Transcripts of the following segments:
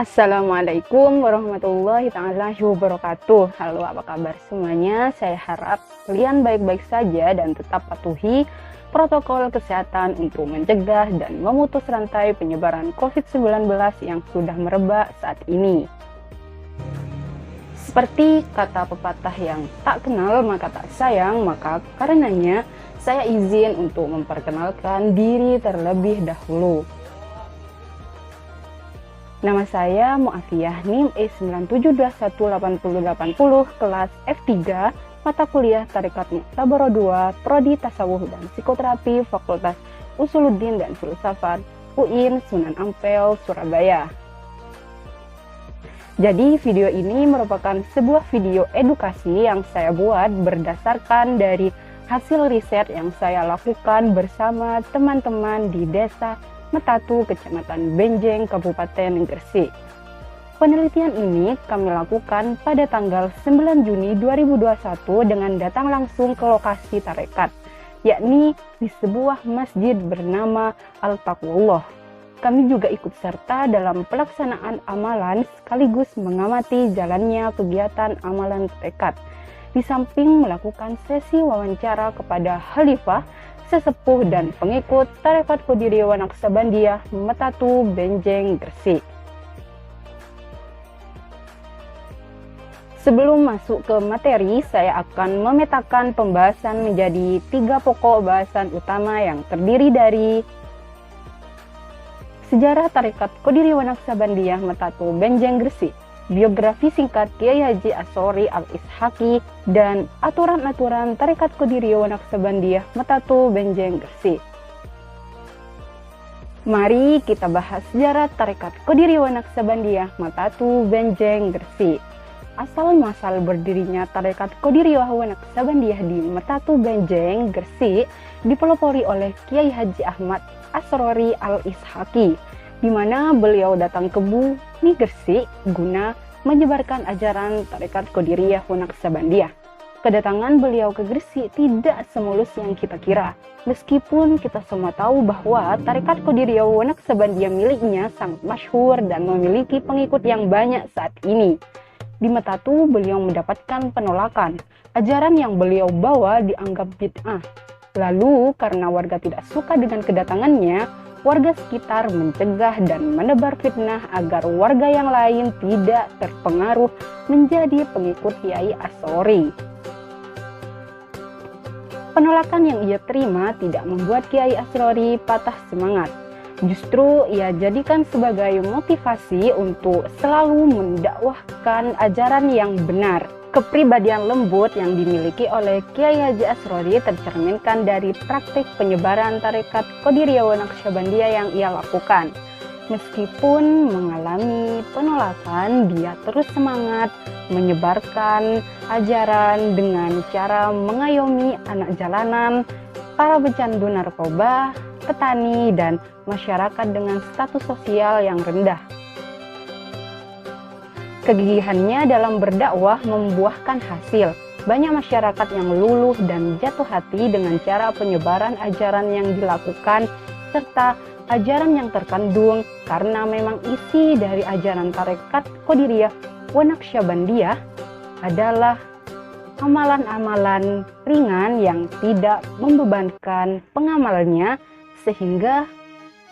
Assalamualaikum warahmatullahi ta'ala wabarakatuh. Halo, apa kabar semuanya? Saya harap kalian baik-baik saja dan tetap patuhi protokol kesehatan untuk mencegah dan memutus rantai penyebaran COVID-19 yang sudah merebak saat ini. Seperti kata pepatah yang tak kenal maka tak sayang, maka karenanya saya izin untuk memperkenalkan diri terlebih dahulu. Nama saya Mu'afiyah, NIM E97218080, kelas F3, mata kuliah Tarekat Mu'tabarah 2, Prodi Tasawuf dan Psikoterapi, Fakultas Usuluddin dan Filsafat, UIN Sunan Ampel, Surabaya. Jadi video ini merupakan sebuah video edukasi yang saya buat berdasarkan dari hasil riset yang saya lakukan bersama teman-teman di Desa Metatu, Kecamatan Benjeng, Kabupaten Gresik. Penelitian ini kami lakukan pada tanggal 9 Juni 2021 dengan datang langsung ke lokasi tarekat, yakni di sebuah masjid bernama Al-Taqwallah. Kami juga ikut serta dalam pelaksanaan amalan sekaligus mengamati jalannya kegiatan amalan tarekat, di samping melakukan sesi wawancara kepada Khalifah, sesepuh dan pengikut Tarekat Qadiriyah Naqsabandiyah Metatu Benjeng Gresik. Sebelum masuk ke materi, saya akan memetakan pembahasan menjadi 3 pokok bahasan utama yang terdiri dari sejarah Tarekat Qadiriyah Naqsabandiyah Metatu Benjeng Gresik, biografi singkat Kiai Haji As-Sori Al-Ishaqi, dan aturan-aturan Tarekat Qadiriyah Naqsabandiyah Metatu Benjeng Gresik. Mari kita bahas sejarah Tarekat Qadiriyah Naqsabandiyah Metatu Benjeng Gresik. Asal-muasal berdirinya Tarekat Qadiriyah Naqsabandiyah di Metatu Benjeng Gresik dipelopori oleh Kiai Haji Ahmad As-Sori Al-Ishaqi, di mana beliau datang ke bumi Gresik guna menyebarkan ajaran Tarekat Qadiriyah Naqsabandiyah. Kedatangan beliau ke Gresik tidak semulus yang kita kira. Meskipun kita semua tahu bahwa Tarekat Qadiriyah Naqsabandiyah miliknya sangat masyhur dan memiliki pengikut yang banyak saat ini. Di Metatu beliau mendapatkan penolakan. Ajaran yang beliau bawa dianggap bid'ah. Lalu karena warga tidak suka dengan kedatangannya, warga sekitar mencegah dan menebar fitnah agar warga yang lain tidak terpengaruh menjadi pengikut Kiai As-Sori. Penolakan yang ia terima tidak membuat Kiai As-Sori patah semangat. Justru ia jadikan sebagai motivasi untuk selalu mendakwahkan ajaran yang benar. Kepribadian lembut yang dimiliki oleh Kiai Haji As-Sori tercerminkan dari praktik penyebaran Tarekat Qadiriyah Naqsabandiyah yang ia lakukan. Meskipun mengalami penolakan, dia terus semangat menyebarkan ajaran dengan cara mengayomi anak jalanan, para pecandu narkoba, petani, dan masyarakat dengan status sosial yang rendah. Kegigihannya dalam berdakwah membuahkan hasil. Banyak masyarakat yang luluh dan jatuh hati dengan cara penyebaran ajaran yang dilakukan, serta ajaran yang terkandung, karena memang isi dari ajaran Tarekat Qadiriyah Naqsabandiyah adalah amalan-amalan ringan yang tidak membebankan pengamalnya, sehingga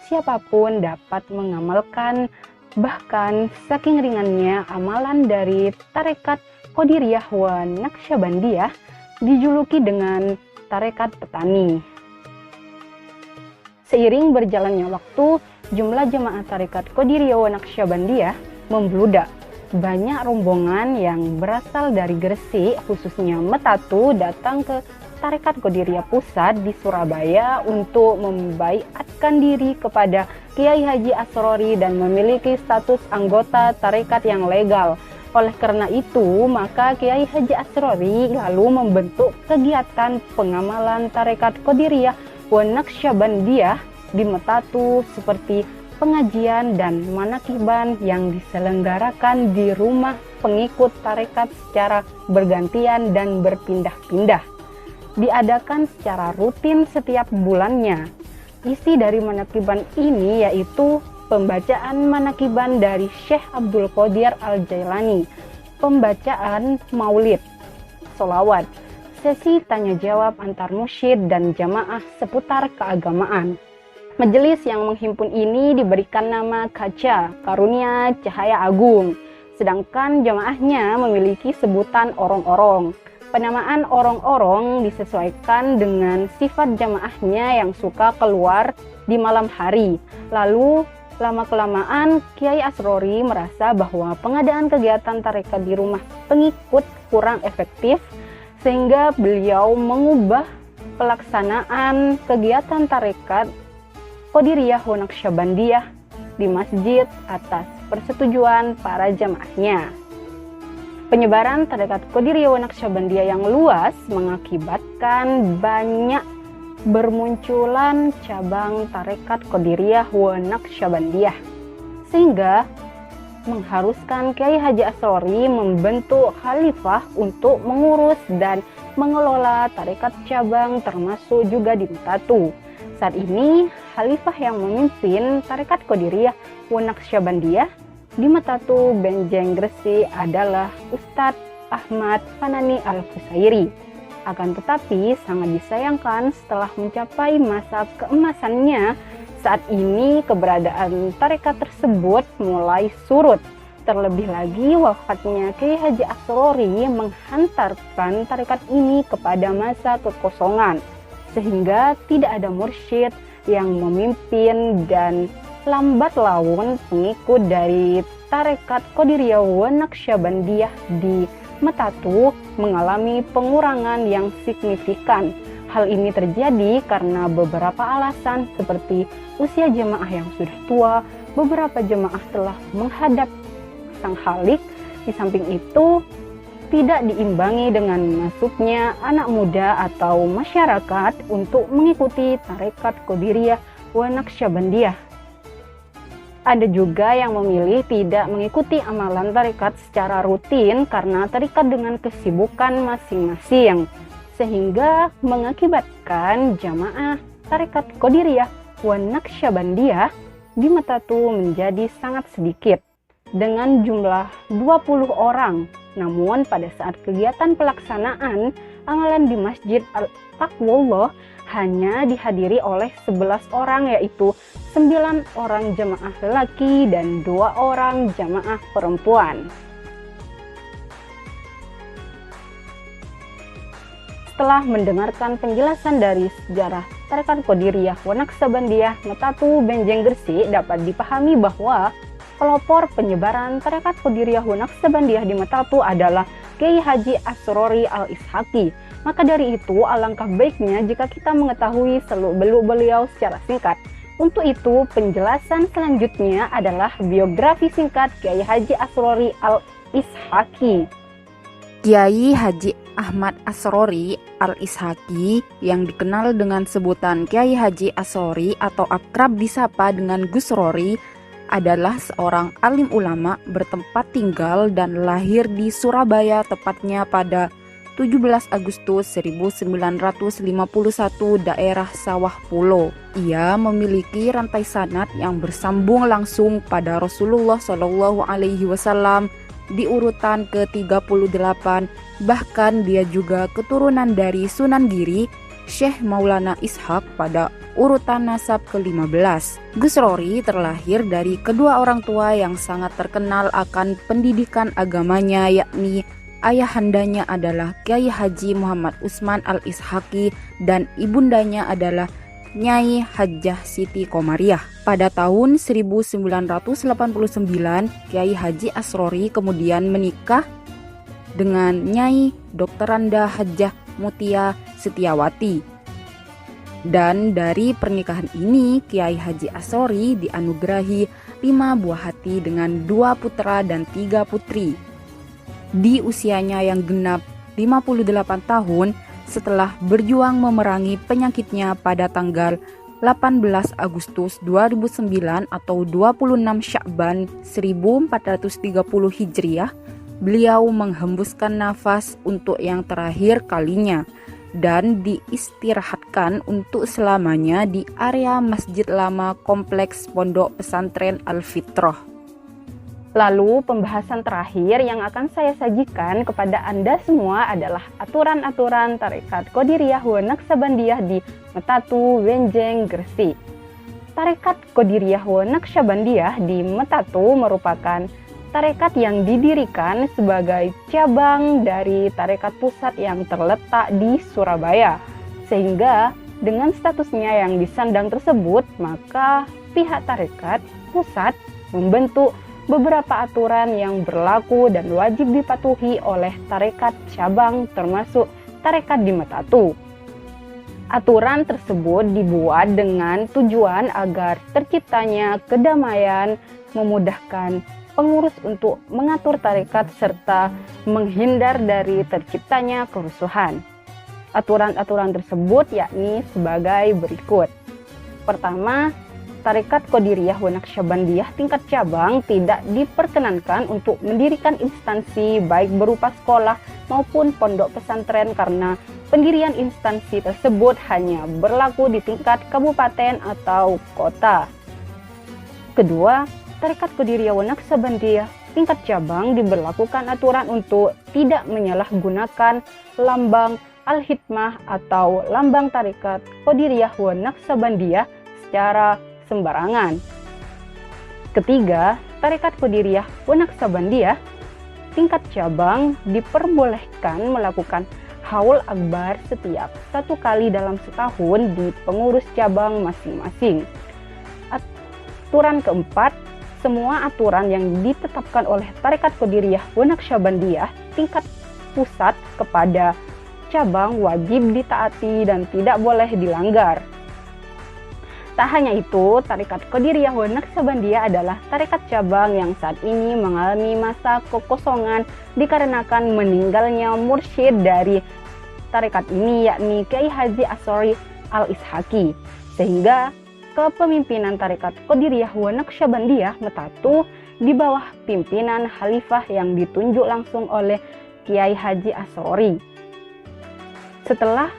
siapapun dapat mengamalkan. Bahkan saking ringannya amalan dari Tarekat Qadiriyah Naqsabandiyah dijuluki dengan Tarekat Petani. Seiring berjalannya waktu, jumlah jemaah Tarekat Qadiriyah Naqsabandiyah membludak. Banyak rombongan yang berasal dari Gresik, khususnya Metatu, datang ke Tarekat Qadiriyah Pusat di Surabaya untuk membaiatkan diri kepada Kiai Haji As-Sori dan memiliki status anggota tarekat yang legal. Oleh karena itu, maka Kiai Haji As-Sori lalu membentuk kegiatan pengamalan Tarekat Qadiriyah Naqsabandiyah di Metatu seperti pengajian dan manakiban yang diselenggarakan di rumah pengikut tarekat secara bergantian dan berpindah-pindah. Diadakan secara rutin setiap bulannya. Isi dari manakiban ini yaitu pembacaan manakiban dari Syekh Abdul Qadir Al-Jailani, pembacaan maulid, sholawat, sesi tanya jawab antar musyid dan jamaah seputar keagamaan. Majelis yang menghimpun ini diberikan nama Kaca Karunia Cahaya Agung, sedangkan jamaahnya memiliki sebutan orong-orong. Penamaan orong-orong disesuaikan dengan sifat jamaahnya yang suka keluar di malam hari. Lalu lama-kelamaan Kiai Asrori merasa bahwa pengadaan kegiatan tarekat di rumah pengikut kurang efektif, sehingga beliau mengubah pelaksanaan kegiatan tarekat Qadiriyah wa Naqsyabandiyah di masjid atas persetujuan para jamaahnya. Penyebaran tarekat Qadiriyah wa Naqsyabandiyah yang luas mengakibatkan banyak bermunculan cabang tarekat Qadiriyah wa Naqsyabandiyah, sehingga mengharuskan Kiai Haji Asrori membentuk khalifah untuk mengurus dan mengelola tarekat cabang termasuk juga di Metatu. Saat ini, khalifah yang memimpin tarekat Qadiriyah wa Naqsyabandiyah di Metatu Benjeng Gresik adalah Ustadz Ahmad Fanani Al-Fusairi. Akan tetapi sangat disayangkan setelah mencapai masa keemasannya, saat ini keberadaan tarekat tersebut mulai surut. Terlebih lagi wafatnya Kiai Haji Asrori menghantarkan tarekat ini kepada masa kekosongan, sehingga tidak ada mursyid yang memimpin dan lambat laun pengikut dari tarekat Qadiriyah wa Naqsyabandiyah di Metatu mengalami pengurangan yang signifikan. Hal ini terjadi karena beberapa alasan seperti usia jemaah yang sudah tua, beberapa jemaah telah menghadap sang khalik. Di samping itu, tidak diimbangi dengan masuknya anak muda atau masyarakat untuk mengikuti tarekat Qadiriyah wa Naqsyabandiyah. Ada juga yang memilih tidak mengikuti amalan tarekat secara rutin karena terikat dengan kesibukan masing-masing, sehingga mengakibatkan jamaah tarekat Qadiriyah wa Naqsyabandiyah di Metatu menjadi sangat sedikit, dengan jumlah 20 orang. Namun pada saat kegiatan pelaksanaan amalan di Masjid Al-Taqwallah hanya dihadiri oleh 11 orang, yaitu 9 orang jamaah lelaki dan 2 orang jamaah perempuan. Setelah mendengarkan penjelasan dari sejarah tarekat Qadiriyah wa Naqsyabandiyah Metatu Benjeng Gresik, dapat dipahami bahwa pelopor penyebaran tarekat Qadiriyah wa Naqsyabandiyah di Metatu adalah Kiai Haji Asrori Al-Ishaqi. Maka dari itu, alangkah baiknya jika kita mengetahui seluk-beluk beliau secara singkat. Untuk itu, penjelasan selanjutnya adalah biografi singkat Kiai Haji Asrori Al-Ishaqi. Kiai Haji Ahmad Asrori Al-Ishaqi yang dikenal dengan sebutan Kiai Haji Asrori atau akrab disapa dengan Gus Rori adalah seorang alim ulama bertempat tinggal dan lahir di Surabaya, tepatnya pada 17 Agustus 1951 daerah Sawah Pulo. Ia memiliki rantai sanad yang bersambung langsung pada Rasulullah Shallallahu Alaihi Wasallam di urutan ke-38. Bahkan dia juga keturunan dari Sunan Giri, Syekh Maulana Ishaq pada urutan nasab ke-15. Gus Rori terlahir dari kedua orang tua yang sangat terkenal akan pendidikan agamanya, yakni ayahandanya adalah Kiai Haji Muhammad Utsman Al-Ishaqi dan ibundanya adalah Nyai Hajjah Siti Komariah. Pada tahun 1989, Kiai Haji Asrori kemudian menikah dengan Nyai Dr. Randa Hajjah Mutia Setiawati. Dan dari pernikahan ini, Kiai Haji Asrori dianugerahi 5 buah hati dengan 2 putra dan 3 putri. Di usianya yang genap 58 tahun, setelah berjuang memerangi penyakitnya pada tanggal 18 Agustus 2009 atau 26 Sya'ban 1430 Hijriah, beliau menghembuskan nafas untuk yang terakhir kalinya. dan diistirahatkan untuk selamanya di area Masjid Lama Kompleks Pondok Pesantren Al-Fitrah. Lalu pembahasan terakhir yang akan saya sajikan kepada Anda semua adalah aturan-aturan Tarekat Qadiriyah wa Naqsabandiyah di Metatu, Benjeng, Gresik. Tarekat Qadiriyah wa Naqsabandiyah di Metatu merupakan tarekat yang didirikan sebagai cabang dari tarekat pusat yang terletak di Surabaya. Sehingga dengan statusnya yang disandang tersebut, maka pihak tarekat pusat membentuk beberapa aturan yang berlaku dan wajib dipatuhi oleh tarekat cabang termasuk tarekat di Metatu. Aturan tersebut dibuat dengan tujuan agar terciptanya kedamaian, memudahkan pengurus untuk mengatur tarekat serta menghindar dari terciptanya kerusuhan. Aturan-aturan tersebut yakni sebagai berikut. Pertama, Tarekat Qadiriyah wa Naqsabandiyah tingkat cabang tidak diperkenankan untuk mendirikan instansi baik berupa sekolah maupun pondok pesantren karena pendirian instansi tersebut hanya berlaku di tingkat kabupaten atau kota. Kedua, Tarekat Qadiriyah wa Naqsabandiyah tingkat cabang diberlakukan aturan untuk tidak menyalahgunakan lambang Al-Hikmah atau lambang Tarekat Qadiriyah wa Naqsabandiyah secara sembarangan. Ketiga, Tarekat Qadiriyah wa Naqsabandiyah tingkat cabang diperbolehkan melakukan haul akbar setiap 1 kali dalam setahun di pengurus cabang masing-masing. Aturan keempat, semua aturan yang ditetapkan oleh Tarekat Qadiriyah wa Naqsabandiyah tingkat pusat kepada cabang wajib ditaati dan tidak boleh dilanggar. Tak hanya itu, Tarekat Qadiriyah wa Naqsabandiyah adalah tarekat cabang yang saat ini mengalami masa kekosongan dikarenakan meninggalnya mursyid dari tarekat ini yakni Kiai Haji Ash'ari Al-Ishaqi, sehingga kepemimpinan Tarekat Qadiriyah wa Naqsabandiyah Metatu di bawah pimpinan khalifah yang ditunjuk langsung oleh Kiai Haji Ash'ari. Setelah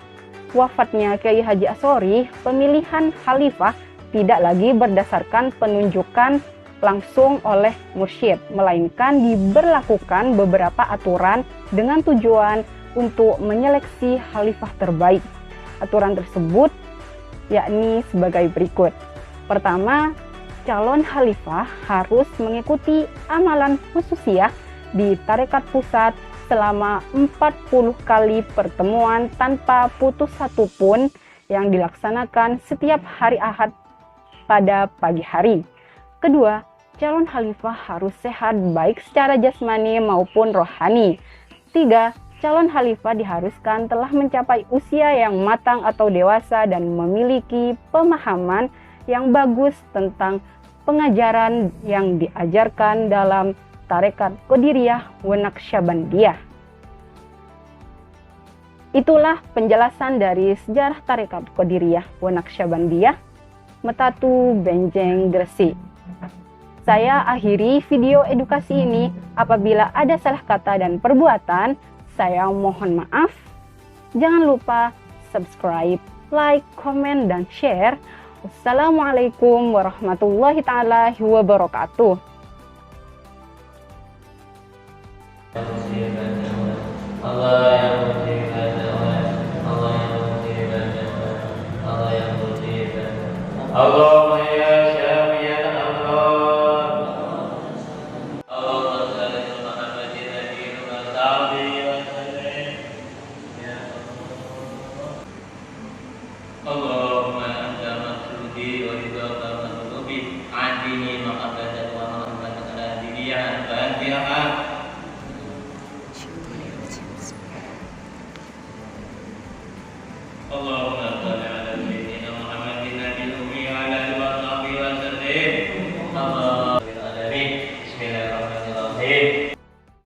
wafatnya Kiai Haji Ash'ari, pemilihan khalifah tidak lagi berdasarkan penunjukan langsung oleh mursyid, melainkan diberlakukan beberapa aturan dengan tujuan untuk menyeleksi khalifah terbaik. Aturan tersebut yakni sebagai berikut. Pertama, calon khalifah harus mengikuti amalan khususiyah di tarekat pusat selama 40 kali pertemuan tanpa putus satu pun yang dilaksanakan setiap hari Ahad pada pagi hari. Kedua, calon khalifah harus sehat baik secara jasmani maupun rohani. Tiga, calon khalifah diharuskan telah mencapai usia yang matang atau dewasa dan memiliki pemahaman yang bagus tentang pengajaran yang diajarkan dalam Tarekat Qadiriyah wa Naqsabandiyah. Itulah penjelasan dari sejarah Tarekat Qadiriyah wa Naqsabandiyah Metatu, Benjeng, Gresik. Saya akhiri video edukasi ini. Apabila ada salah kata dan perbuatan, saya mohon maaf. Jangan lupa subscribe, like, komen, dan share. Wassalamualaikum warahmatullahi taala wabarakatuh. Allah yang menjadikan Allah yang menjadikan Allah yang menjadikan Allahumma ya syafi'an amrad Allahumma salli ala Muhammadin nabiyyin wa sahbihi wa sallim ya Allah Allahumma anta maqsudi wa ridha